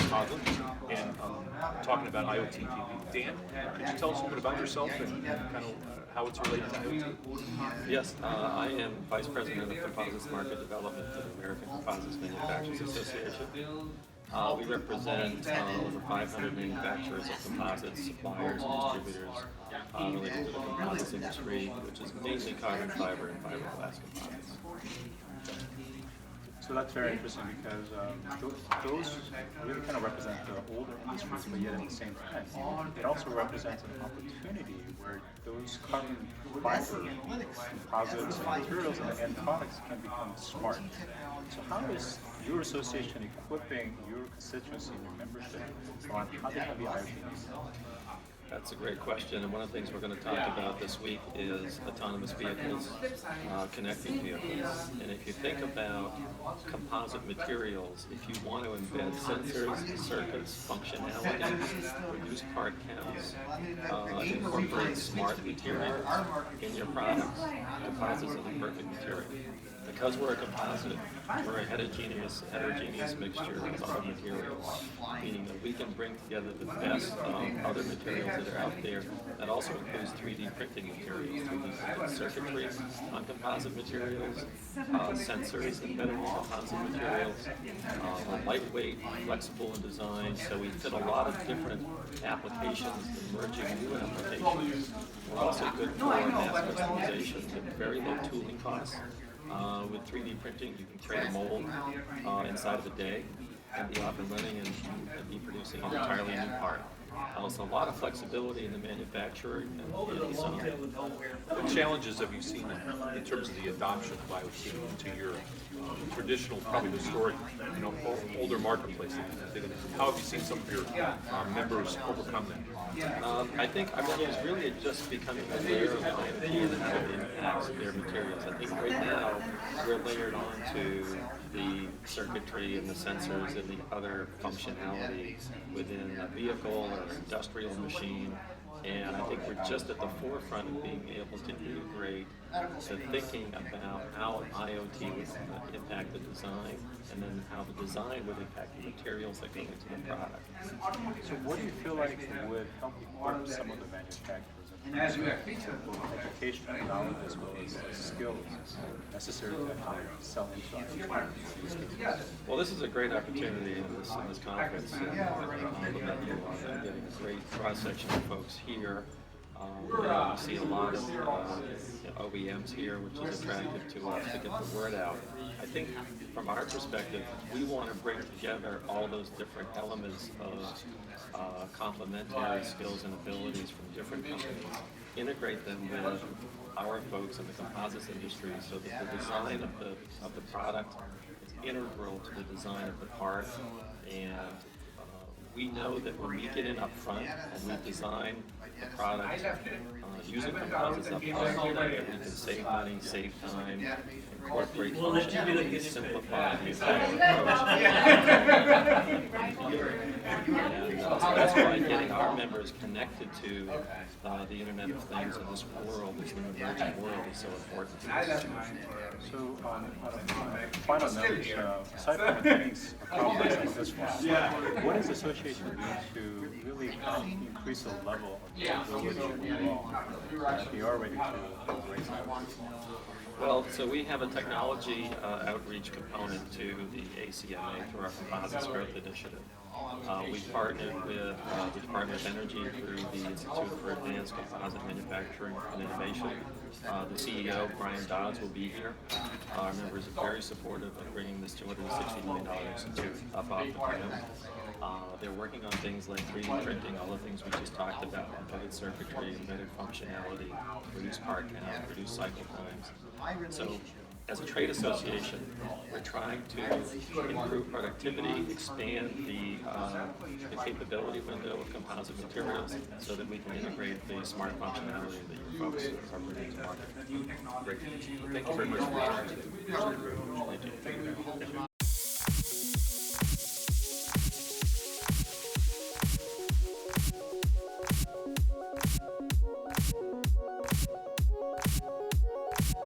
Coughlin, and talking about IoT. Dan, could you tell us a little bit about yourself and kind of how it's related to IoT? Yes, I am Vice President of Composites Market Development for the American Composites Manufacturers Association. We represent over 500 manufacturers of composites, suppliers, and distributors related to the composites industry, which is mainly carbon fiber and fiberglass composites. So that's very interesting because those really kind of represent the older industries, but yet at the same time, it also represents an opportunity where those carbon fiber composites and materials and the end products can become smart. So how is your association equipping your constituency and your membership on how they can be IoT? That's a great question, and one of the things we're going to talk about this week is autonomous vehicles, connecting vehicles. And if you think about composite materials, if you want to embed sensors, circuits, functionality, reduce part counts, incorporate smart materials in your products, composites are the perfect material. Because we're a composite, we're a heterogeneous mixture of other materials, meaning that we can bring together the best of other materials that are out there. That also includes 3D printing materials, 3D printed circuitry on composite materials, sensors embedded in composite materials, lightweight, flexible in design, so we fit a lot of different applications, emerging new applications. We're also good for mass customization with very low tooling costs. With 3D printing, you can create a mold inside of a day and be off and running and be producing an entirely new part. So a lot of flexibility in the manufacturer and design. What challenges have you seen in terms of the adoption of IoT into your traditional, probably historic, older marketplace? How have you seen some of your members overcome that? I think our members really are just becoming aware of IoT and how it impacts their materials. I think right now we're layered onto the circuitry and the sensors and the other functionality within a vehicle or industrial machine. And I think we're just at the forefront of being able to integrate the thinking about how IoT would impact the design, and then how the design would impact the materials that go into the product. So what do you feel like would help equip some of the manufacturers in terms of educational knowledge as well as skills necessary to actually sell into IoT? Well, this is a great opportunity in this conference, and compliment you on getting a great cross-section of folks here. We see a lot of OEMs here, which is attractive to us to get the word out. I think from our perspective, we want to bring together all those different elements of complementary skills and abilities from different companies, integrate them with our folks in the composites industry so that the design of the product is integral to the design of the part. And we know that when we get in up front and we design the product using composites up front, that we can save money, save time, incorporate functionality, simplify the entire approach. And that's why getting our members connected to the Internet of Things in this world, this new emerging world, is so important to us. So on a final note, aside from attending a conference like this one, what does the association do to really increase the level of capability overall that we are ready to embrace IoT? Well, so we have a technology outreach component to the ACMA through our Composites Growth Initiative. We've partnered with Department of Energy through the Institute for Advanced Composite Manufacturing and Innovation. The CEO, Brian Dodds, will be here. Our members are very supportive of bringing this $260 million institute up off the ground. They're working on things like 3D printing, all the things we just talked about, embedded circuitry, embedded functionality, reduce part count, reduce cycle times. So, as a trade association, we're trying to improve productivity, expand the capability window of composite materials so that we can integrate the smart functionality that your folks are bringing to market. Great. Thank you very much for your time. Thank you.